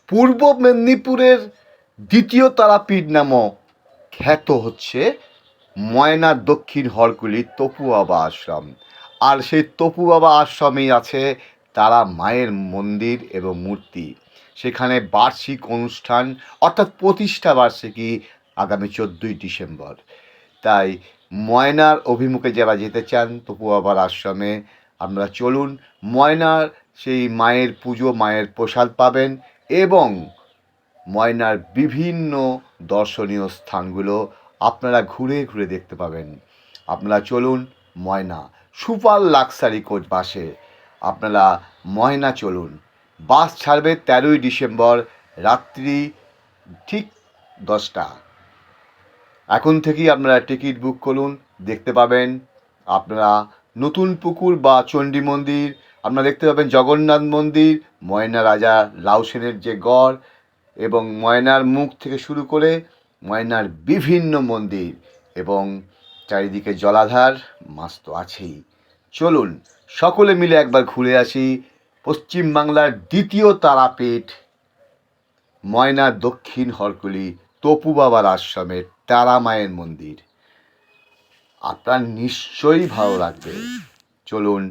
পূর্ব মেদিনীপুরের দ্বিতীয় তারাপীঠ নামক খ্যাত হচ্ছে ময়নার দক্ষিণ হরকুলি তপু বাবা আশ্রম। আর সেই তপু বাবা আশ্রমেই আছে তারা মায়ের মন্দির এবং মূর্তি। সেখানে বার্ষিক অনুষ্ঠান অর্থাৎ প্রতিষ্ঠা বার্ষিকী আগামী 14ই ডিসেম্বর। তাই ময়নার অভিমুখে যারা যেতে চান তপু বাবার আশ্রমে, আপনারা চলুন। ময়নার সেই মায়ের পুজো, মায়ের প্রসাদ পাবেন এবং ময়নার বিভিন্ন দর্শনীয় স্থানগুলো আপনারা ঘুরে ঘুরে দেখতে পাবেন। আপনারা চলুন ময়না, সুপার লাক্সারি কোচ বাসে আপনারা ময়না চলুন। বাস ছাড়বে 13ই ডিসেম্বর রাত্রি ঠিক 10টা। এখন থেকেই আপনারা টিকিট বুক করুন, দেখতে পাবেন আপনারা নতুন পুকুর বা চণ্ডী মন্দির, আপনারা দেখতে পাবেন জগন্নাথ মন্দির, ময়না রাজা লাউ সেনের যে গড় এবং ময়নার মুখ থেকে শুরু করে ময়নার বিভিন্ন মন্দির এবং চারিদিকে জলাধার, মাছ তো আছেই। চলুন সকলে মিলে একবার ঘুরে আসি পশ্চিমবাংলার দ্বিতীয় তারাপীঠ ময়নার দক্ষিণ হরকুলি তপু বাবার আশ্রমের তারা মায়ের মন্দির। আপনার নিশ্চয়ই ভালো লাগবে। চলুন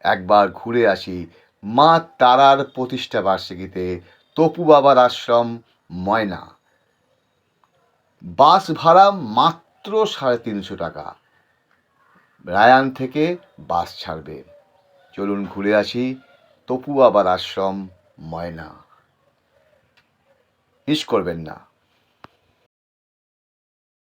একবার ঘুরে আসি মা তারার প্রতিষ্ঠা বার্ষিকীতে তপু বাবার আশ্রম ময়না। বাস ভাড়া মাত্র 350 টাকা। রায়ান থেকে বাস ছাড়বে। চলুন ঘুরে আসি তপু বাবার আশ্রম ময়না। মিস করবেন না।